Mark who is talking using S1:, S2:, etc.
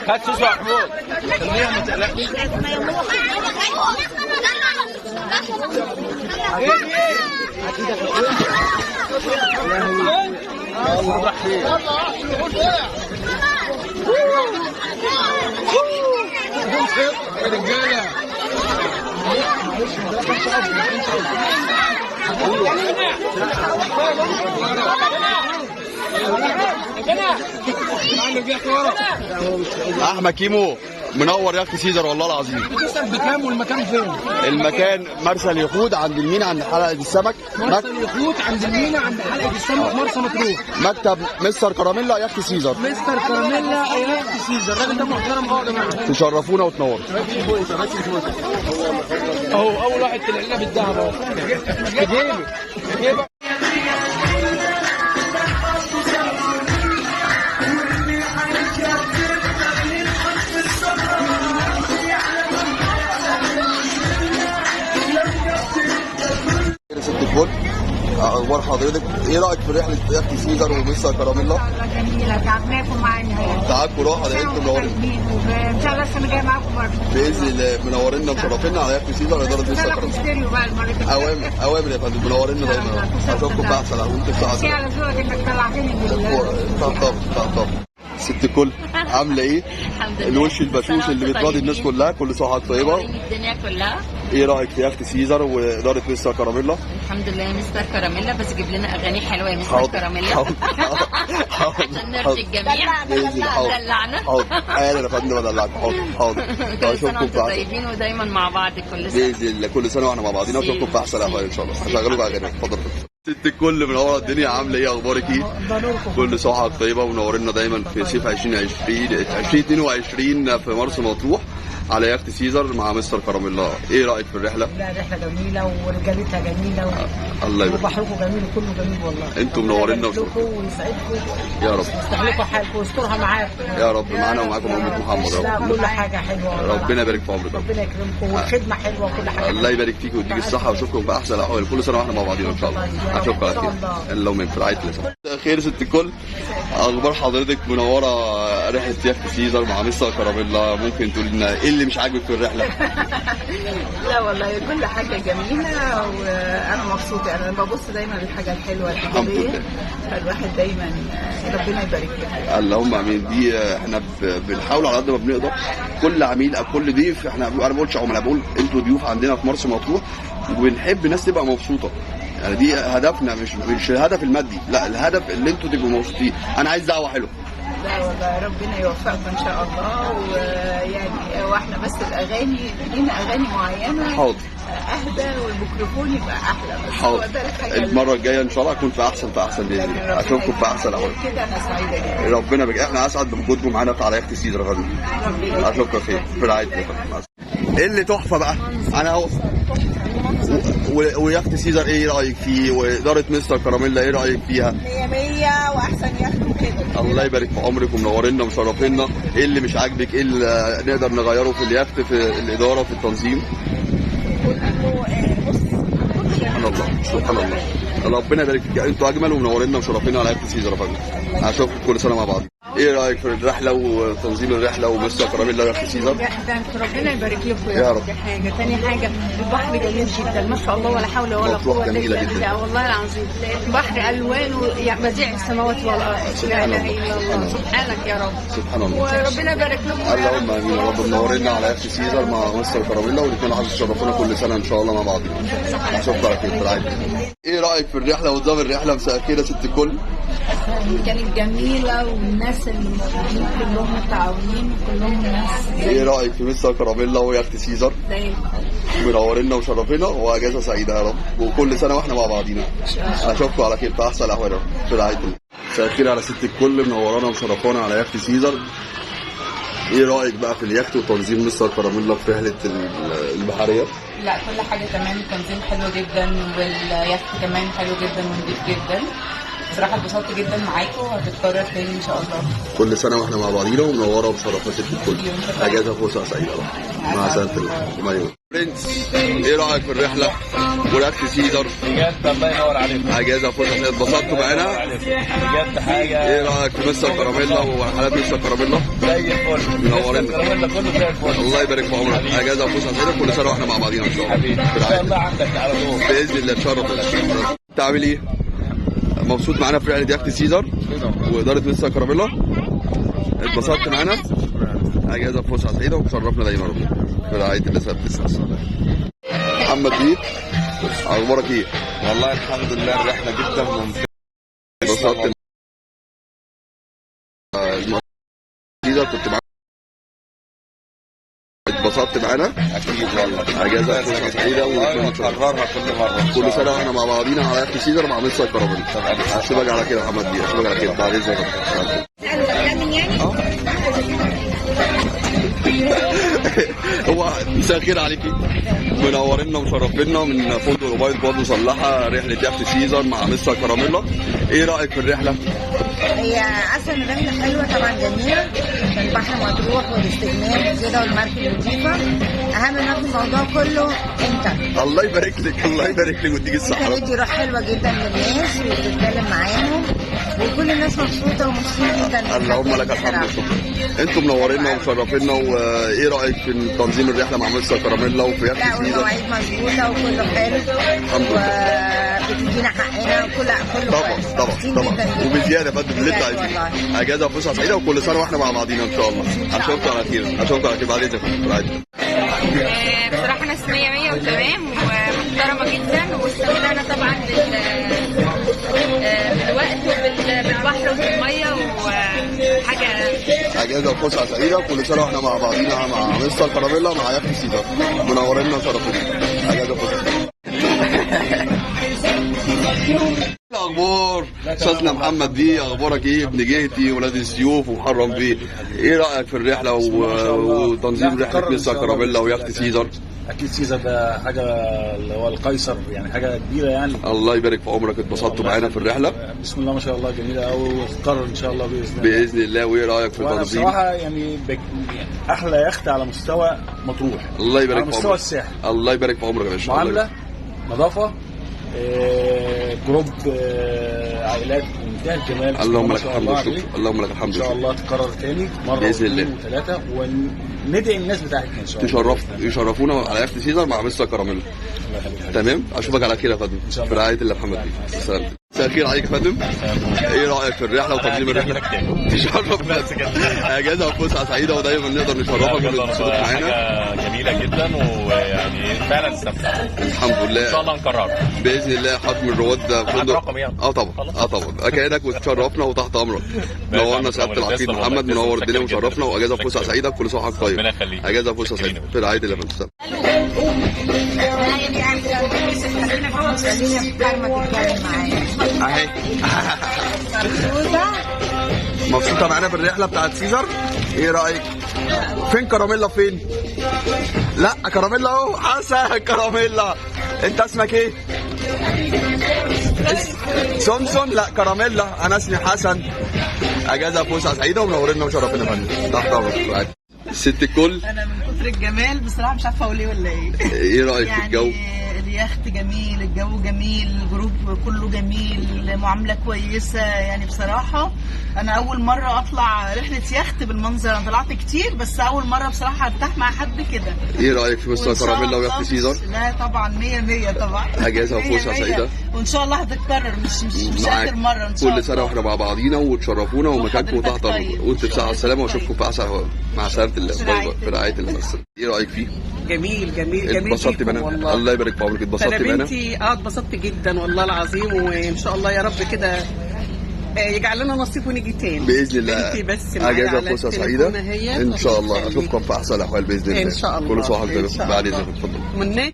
S1: هات سوسو يا محمود. خليها ما تقلقش. راح فين؟ يا رجاله احمد كيمو منور يا اخي سيزر والله العظيم.
S2: بتسأل بكام والمكان فين؟
S1: المكان مرسى اليخوت عند المينا عند حلقه السمك.
S2: مرسى اليخوت عند المينا عند حلقه السمك مرسى مطروح.
S1: مكتب مستر كراميلا يا اخي سيزر.
S2: مستر كراميلا يا اخي سيزر. الراجل ده محترم قوي يا جماعه.
S1: تشرفونا وتنوروا.
S2: اهو اول واحد طلع لنا بالذهب اهو.
S1: اخبار حضرتك ايه رايك في رحله يخت سيزر ومستر كراميلا؟
S3: جميله تعبناكم معانا.
S1: تعبكم راحه ده انتوا منورين.
S3: ان شاء الله السنه الجايه معاكم برضه
S1: باذن الله. منورينا ومشرفينا على يخت سيزر اداره مستر كراميلا. اوامر يا فندم. منورينا دايما. اشوفكم بقى احسن وانتم الساعه.
S3: على ذوقك انك طلعتني
S1: طب ست الكل عامله ايه؟
S4: الحمد لله.
S1: الوش البشوش اللي بتراضي الناس كلها. كل سنه وحضرتك طيبه.
S4: الدنيا كلها.
S1: ايه رايك في يخت سيزر واداره مستر كراميلا؟
S4: الحمد لله يا مستر كراميلا. بس جيب لنا اغاني حلوه يا مستر كراميلا عشان نرضي الجميع. دلعنا.
S1: حاضر حاضر يا فندم ادلعكم. حاضر.
S4: كل سنه وانتم طيبين ودايما مع بعض كل سنه
S1: باذن الله. كل سنه واحنا مع بعضينا واشوفكم في احسن احوال ان شاء الله. هشغلوا بقى اغاني. اتفضل ست الكل منوره الدنيا. عامله ايه؟ اخبارك ايه؟ كل سنه وحضرتك طيبه ومنورنا دايما في صيف 2022 في مرسى مطروح على يخت سيزر مع مستر كراميلا. ايه رايك في الرحله؟
S3: لا رحله جميله ورجالتها جميله
S1: الله يبارك.
S3: وبحركم جميل وكله جميل والله.
S1: انتوا منورينا
S3: ويسعدكم
S1: يا رب.
S3: يستحلكم حالكم ويسترها معاكم
S1: يا رب. معانا ومعاكم أمة محمد.
S3: لا كل حاجه حلوه.
S1: ربنا يبارك في عمرك.
S3: ربنا يكرمكم والخدمه حلوه وكل حاجه.
S1: الله يبارك فيك ويديك الصحه واشوفكم في احسن الاحوال. كل سنه واحنا مع بعضينا ان شاء الله. اشوفكم على خير. اللهم في رعايه الله. خير ست الكل. اخبار حضرتك؟ منوره رحله يخت سيزر مع مستر كراميلا. ممكن تقول لنا ايه اللي مش عاجبك في الرحله؟
S5: لا والله كل حاجه جميله وانا مبسوطه. انا ببص دايما للحاجه الحلوه الايجابيه. فالواحد دايما ربنا يبارك له.
S1: اللهم امين. دي احنا بنحاول على قد ما بنقدر. كل عميل او كل ضيف احنا انا ما بقولش عملاء، بقول انتوا ضيوف عندنا في مرسى مطروح وبنحب الناس تبقى مبسوطه. يعني دي هدفنا مش الهدف المادي، لا الهدف اللي انتوا تبقوا مبسوطين. انا عايز دعوه حلوه.
S5: لا والله ربنا يوفقكم ان شاء الله. ويعني واحنا بس الاغاني لينا اغاني معينه.
S1: حاضر.
S5: اهدى والميكروفون يبقى احلى. بس
S1: حاضر.
S5: هو ده الحاجه.
S1: المره الجايه ان شاء الله اكون في احسن باذن الله. اشوفكم في احسن احوال.
S5: كده انا سعيده جدا.
S1: ربنا بك. احنا اسعد بوجودكم معانا على يخت سيزر يا فندم. اشوفكم خير في رعايه الله. ايه اللي تحفه بقى؟ انا اهو. ويخت سيزر ايه رايك فيه؟ واداره مستر كراميلا ايه رايك فيها؟
S5: 100 واحسن يخت كده.
S1: الله يبارك في عمرك ومنورنا ومشرفينا. ايه اللي مش عاجبك؟ ايه اللي نقدر نغيره في اليخت في الاداره في التنظيم؟ سبحان الله سبحان الله. ربنا يبارك فيك. انتوا اجمل ومنورنا ومشرفينا على يخت سيزر يا فندم. هشوفكم كل سنه مع بعض. ايه رايك في الرحله وتنظيم الرحله ومستر كراميلا يخت سيزر؟
S3: ربنا يبارك لكم
S1: يا رب.
S3: دي حاجه. ثاني حاجه البحر جميل جدا ما شاء الله ولا حول ولا قوه
S1: جميله
S3: الا
S1: جدا.
S3: بالله. والله العظيم بحر الوانه يعني بديع السماوات والارض. لا اله الا الله. سبحانك يا رب.
S1: سبحان الله.
S3: وربنا يبارك لكم.
S1: اللهم امين يا رب. منورنا على يخت سيزر مع مستر كراميلا والاثنين عايزين تشرفونا كل سنه ان شاء الله مع بعض. اشوفكم على خير في رعايه الله. ايه رايك في الرحله ونظام الرحله؟ مساء الخير يا ست الكل.
S3: كانت جميله والناس الموجودين كلهم متعاونين وكلهم ناس.
S1: ايه رايك في مستر كراميلا ويخت سيزر؟ منورنا وشرفنا واجازه سعيده يا رب. وكل سنه واحنا مع بعضينا. اشوفكم على خير في احسن الاحوال في رعايه الله. مساء الخير على ست الكل. منورانا ومشرفانا على يخت سيزر. ايه رايك بقى في اليخت وتنظيم مستر كراميلا في رحله البحريه؟
S6: لا كل حاجه تمام. التنظيم حلو جدا واليخت كمان حلو جدا ونضيف جدا. بصراحه اتبسطت جدا معاكم وهتتكرر تاني ان شاء الله.
S1: كل سنه واحنا مع بعضينا ومنوره ومشرفه ست الكل. اجازه فرصه سعيده مع سلامه الله. برنس، ايه رايك في الرحله ويخت سيزر؟
S2: بجد الله ينور عليك.
S1: اجازه فرصه اتبسطتوا معانا
S2: بجد حاجه.
S1: ايه رايك في مستر كراميلا ورحلات مستر كراميلا؟
S2: زي الفل.
S1: منورنا.
S2: كراميلا كله زي الفل.
S1: الله يبارك في عمرك. اجازه فرصه سعيده كل سنه واحنا مع بعضينا ان شاء الله.
S2: حبيبي ان شاء الله عندك على طول
S1: باذن الله. تشرف. تعمل ايه؟ مبسوط معانا في رحله يخت سيزر واداره مستر كراميلا؟ اتبسطت معانا؟ اجازه فرصه سعيده وتشرفنا دايما في رعايه الله سبحانه. محمد بيه، اخبارك ايه؟
S7: والله الحمد لله الرحله جدا ممتازه.
S1: اتبسطت كنت معاك؟ اتبسطت معانا؟
S7: اكيد والله.
S1: اجازه فرصه سعيده
S7: ونكررها كل مره.
S1: كل سنه واحنا مع بعضينا على يخت سيزر مع مستر كراميلا. اشوفك على كده يا محمد بيه، اشوفك على كده بعد اذنك. هو مساء الخير عليكي، منورنا ومشرفينا من فندق الأبيض برضه صلحه رحله يخت سيزر مع مستر كراميلا. ايه رايك في الرحله؟
S8: هي اصلا الرحله حلوه طبعا، جميله. البحر مطروح والاستجمام كده والمركب نظيفه. اهم ما في الموضوع كله انت.
S1: الله يبارك لك، الله يبارك لك ويديك الصحه.
S8: انت بتدي روح حلوه جدا للناس وبتتكلم معاهم وكل الناس مبسوطه ومبسوطين جدا.
S1: اللهم لك الحمد. انتم منورينا ومشرفينا. وايه رايك في تنظيم الرحله مع مستر كراميلا وفي يخت سيزر؟
S8: المواعيد مظبوطه وكله حلو.
S1: الحمد لله.
S8: وبتدينا حقنا وكله
S1: طبعا طبعا وبزياده فاتت اللي انت عايزينه. اجازه وفسحه سعيده وكل سنه واحنا مع بعضينا ان شاء الله. اشوفكم على خير، اشوفكم على خير بعد اذنك.
S4: بصراحه ناس 100 وتمام ومحترمه جدا، واستمتعنا طبعا بالوقت وبالبحر وبالميه وحاجه.
S1: اجازه وفسحه سعيده وكل سنه واحنا مع بعضينا مع مستر كراميلا مع يخت سيزر. منورنا وشرفونا. اجازه وفسحه. الاخبار استاذنا محمد بيه، اخبارك ايه؟ ابن جهتي ولاد السيوف ومحرم بيه، ايه رايك في الرحله وتنظيم رحله مستر كراميلا ويخت سيزر؟
S2: اكيد سيزر ده حاجه اللي هو القيصر، يعني حاجه كبيره يعني.
S1: الله يبارك في عمرك. اتبسطتوا معانا في الرحله؟
S2: بسم الله ما شاء الله، جميله قوي وتتكرر ان شاء الله باذن الله.
S1: باذن الله. وايه رايك في التنظيم؟
S2: بصراحه يعني احلى يخت على مستوى مطروح.
S1: الله يبارك في عمرك.
S2: على مستوى الساحل.
S1: الله يبارك في عمرك يا باشا.
S2: معامله، نظافه، جروب، عائلات منتهى الجمال.
S1: اللهم لك الحمد والشكر. اللهم لك الحمد
S2: ان شاء الله تكرر تاني مره
S1: باذن الله
S2: وثلاثه، وندعي الناس بتاعتنا ان شاء الله
S1: يشرفونا على يخت سيزر مع مستر كراميلا. تمام. اشوفك على خير يا فندم في رعايه الله محمد بيه. سلام. مساء الخير عليك يا فندم. ايه رايك في الرحله وتنظيم الرحله؟ تشرف. اجازه وفسحه سعيده ودايما نقدر نشرفك بالانبساط معانا.
S9: حاجه جميله جدا ويعني فعلا استمتعنا.
S1: الحمد لله.
S9: ان شاء الله نكررها
S1: باذن الله. حكم الرواد ده فندق
S9: رقم يعني.
S1: طبعا اكيدك وتشرفنا وتحت امرك. نورنا سعاده العقيد محمد، منور الدنيا وشرفنا. واجازه وفسحه سعيده كل سنه وحضرتك طيب. اجازه وفسحه سعيده في رعايه الله. اهي مبسوطه معانا في الرحله بتاعت سيزر. ايه رايك؟ فين كراميلا؟ فين؟ لا كراميلا اهو. حسن كراميلا. انت اسمك ايه؟ سمسم. لا كراميلا. انا اسمي حسن. اجازه فسحه سعيده ومنورنا وشرفنا يا فندم. تحت امرك. الست الكل.
S5: انا من كتر الجمال بصراحه مش عارفه اقول ايه ولا ايه.
S1: ايه رايك في الجو؟
S5: اليخت جميل، الجو جميل، الجروب كله جميل، معامله كويسه. يعني بصراحه انا اول مره اطلع رحله يخت بالمنظر. انا طلعت كتير بس اول مره بصراحه ارتاح مع حد كده.
S1: ايه رايك في مستر كراميلا ويخت سيزر؟
S5: لا طبعا 100 طبعا.
S1: اجازه وفسحه سعيده
S5: وان شاء الله هتتكرر، مش اخر مره ان شاء الله.
S1: كل سنه واحنا مع بعضينا وتشرفونا ومكانكم تحت امركم. وانت بساعه السلامه واشوفكم في احسن مع سلامه الله. في رعايه الله. ايه رايك فيه؟
S10: جميل جميل جميل.
S1: اتبسطت معانا. الله يبارك في عمرك. اتبسطت معانا.
S10: انا بنتي اتبسطت جدا والله العظيم، وان شاء الله يا رب كده يجعل لنا نصيب ونيجي تاني
S1: باذن الله.
S10: بنتي بس
S1: اجازه وفسحه سعيده ان شاء الله. اشوفكم في احسن الاحوال باذن الله.
S10: ان شاء الله.
S1: كل سنه وحضرتك طيب. بعد اذنك اتفضل.